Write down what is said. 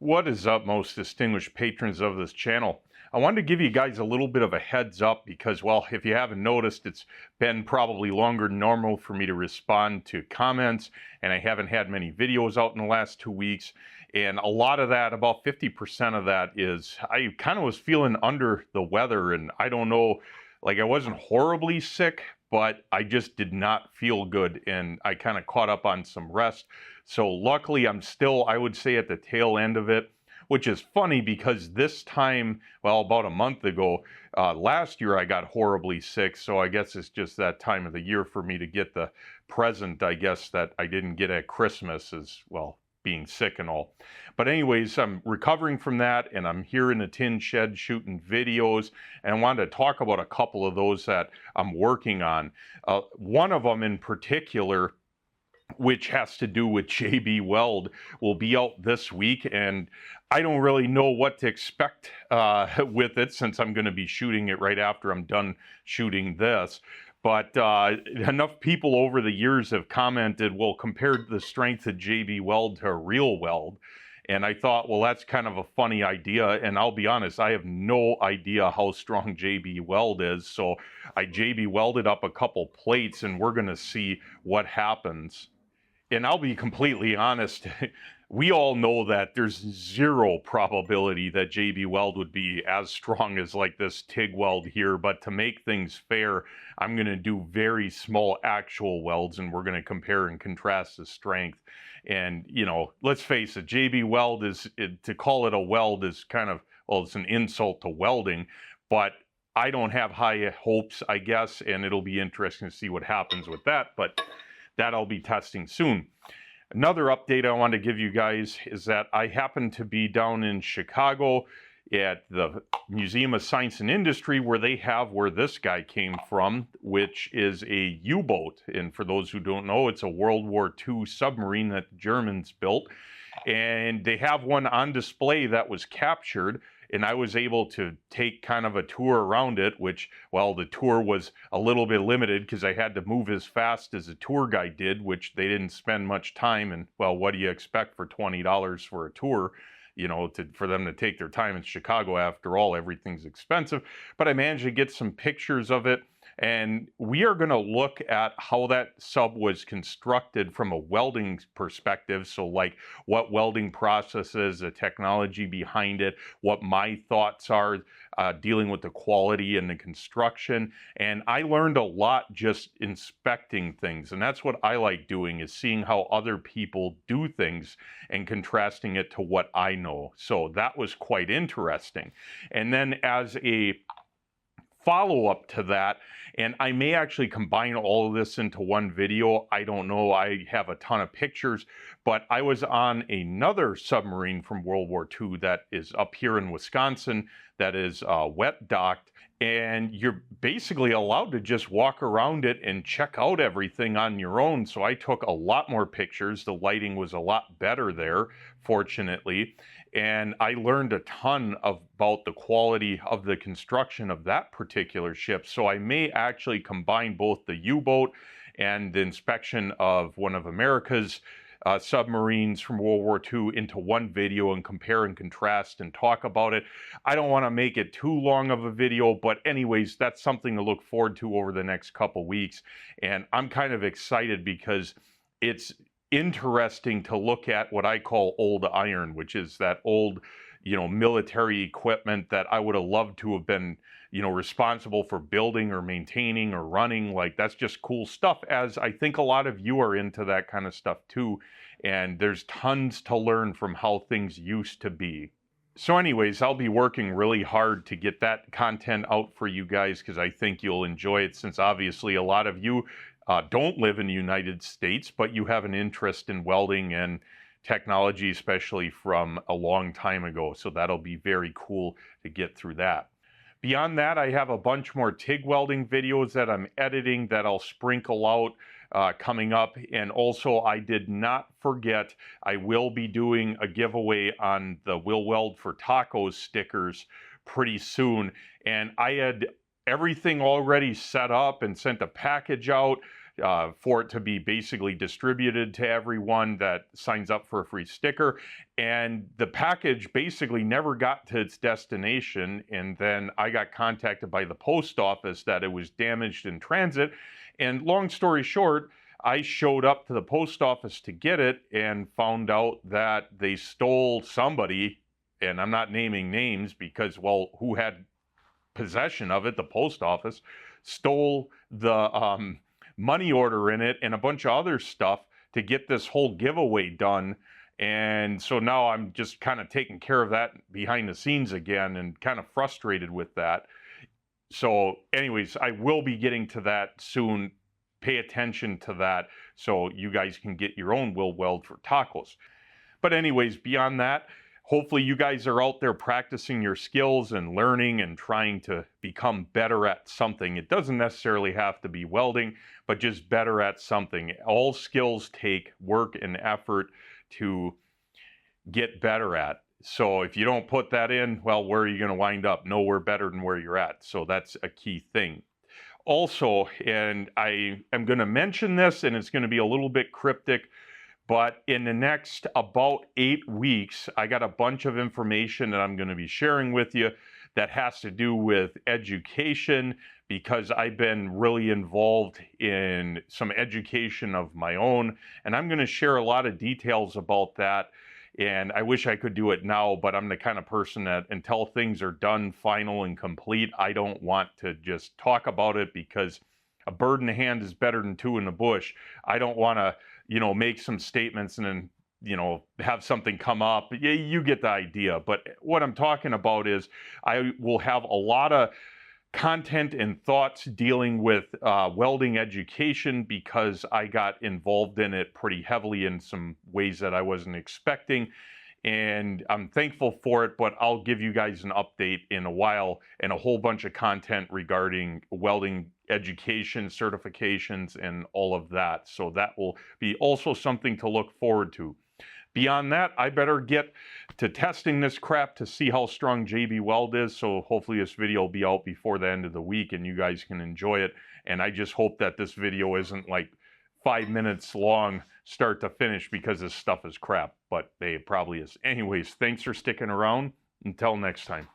What is up, most distinguished patrons of this channel? I wanted to give you guys a little bit of a heads up because, well, if you haven't noticed, it's been probably longer than normal for me to respond to comments, and I haven't had many videos out in the last 2 weeks. And a lot of that, about 50% of that, is I kind of was feeling under the weather, and I don't know, like I wasn't horribly sick, but I just did not feel good, and I kind of caught up on some rest. So luckily, I'm still, I would say, at the tail end of it, which is funny because this time, well, about a month ago, last year I got horribly sick. So I guess it's just that time of the year for me to get the present, I guess, that I didn't get at Christmas, as well, being sick and all. But anyways, I'm recovering from that, and I'm here in the tin shed shooting videos, and I wanted to talk about a couple of those that I'm working on. One of them in particular, which has to do with JB Weld, will be out this week, and I don't really know what to expect with it, since I'm going to be shooting it right after I'm done shooting this. But enough people over the years have commented, well, compared the strength of JB Weld to a real weld. And I thought, well, that's kind of a funny idea. And I'll be honest, I have no idea how strong JB Weld is. So I JB welded up a couple plates, and we're going to see what happens. And I'll be completely honest, we all know that there's zero probability that JB Weld would be as strong as like this TIG weld here, but to make things fair, I'm going to do very small actual welds, and we're going to compare and contrast the strength. And, you know, let's face it, JB Weld to call it a weld is kind of, well, it's an insult to welding, but I don't have high hopes, I guess, and it'll be interesting to see what happens with that. But that I'll be testing soon. Another update I want to give you guys is that I happen to be down in Chicago at the Museum of Science and Industry, where they have where this guy came from, which is a U-boat. And for those who don't know, it's a World War II submarine that the Germans built. And they have one on display that was captured, and I was able to take kind of a tour around it, which, well, the tour was a little bit limited because I had to move as fast as the tour guide did, which they didn't spend much time. And, well, what do you expect for $20 for a tour? You know, for them to take their time in Chicago. After all, everything's expensive. But I managed to get some pictures of it, and we are going to look at how that sub was constructed from a welding perspective. So like what welding processes, the technology behind it, what my thoughts are dealing with the quality and the construction. And I learned a lot just inspecting things. And that's what I like doing, is seeing how other people do things and contrasting it to what I know. So that was quite interesting. And then as a follow-up to that, and I may actually combine all of this into one video, I don't know, I have a ton of pictures, but I was on another submarine from World War II that is up here in Wisconsin that is wet docked, and you're basically allowed to just walk around it and check out everything on your own. So I took a lot more pictures. The lighting was a lot better there, fortunately, and I learned a ton about the quality of the construction of that particular ship. So I may actually combine both the U-boat and the inspection of one of America's submarines from World War II into one video and compare and contrast and talk about it. I don't want to make it too long of a video, but anyways, that's something to look forward to over the next couple weeks. And I'm kind of excited because it's interesting to look at what I call old iron, which is that old, you know, military equipment that I would have loved to have been, you know, responsible for building or maintaining or running. Like, that's just cool stuff, as I think a lot of you are into that kind of stuff too. And there's tons to learn from how things used to be. So anyways, I'll be working really hard to get that content out for you guys, because I think you'll enjoy it, since obviously a lot of you don't live in the United States, but you have an interest in welding and technology, especially from a long time ago. So that'll be very cool to get through that. Beyond that, I have a bunch more TIG welding videos that I'm editing that I'll sprinkle out coming up. And also, I did not forget, I will be doing a giveaway on the Will Weld for Tacos stickers pretty soon. And I had everything already set up and sent a package out for it to be basically distributed to everyone that signs up for a free sticker. And the package basically never got to its destination. And then I got contacted by the post office that it was damaged in transit. And long story short, I showed up to the post office to get it and found out that they stole somebody, and I'm not naming names because, well, who had possession of it? The post office stole the money order in it and a bunch of other stuff to get this whole giveaway done. And so now I'm just kind of taking care of that behind the scenes again and kind of frustrated with that. So anyways, I will be getting to that soon. Pay attention to that so you guys can get your own Will Weld for tacos. But anyways, beyond that, hopefully you guys are out there practicing your skills and learning and trying to become better at something. It doesn't necessarily have to be welding, but just better at something. All skills take work and effort to get better at. So if you don't put that in, well, where are you going to wind up? Nowhere better than where you're at. So that's a key thing. Also, and I am going to mention this, and it's going to be a little bit cryptic, but in the next about 8 weeks, I got a bunch of information that I'm going to be sharing with you that has to do with education, because I've been really involved in some education of my own, and I'm going to share a lot of details about that. And I wish I could do it now, but I'm the kind of person that until things are done, final and complete, I don't want to just talk about it, because a bird in the hand is better than two in the bush. I don't want to, make some statements and then, have something come up. You get the idea. But what I'm talking about is I will have a lot of content and thoughts dealing with welding education, because I got involved in it pretty heavily in some ways that I wasn't expecting, and I'm thankful for it. But I'll give you guys an update in a while, and a whole bunch of content regarding welding education, certifications, and all of that. So that will be also something to look forward to. Beyond that, I better get to testing this crap to see how strong JB Weld is. So hopefully this video will be out before the end of the week and you guys can enjoy it. And I just hope that this video isn't like 5 minutes long start to finish, because this stuff is crap, but it probably is. Anyways, thanks for sticking around. Until next time.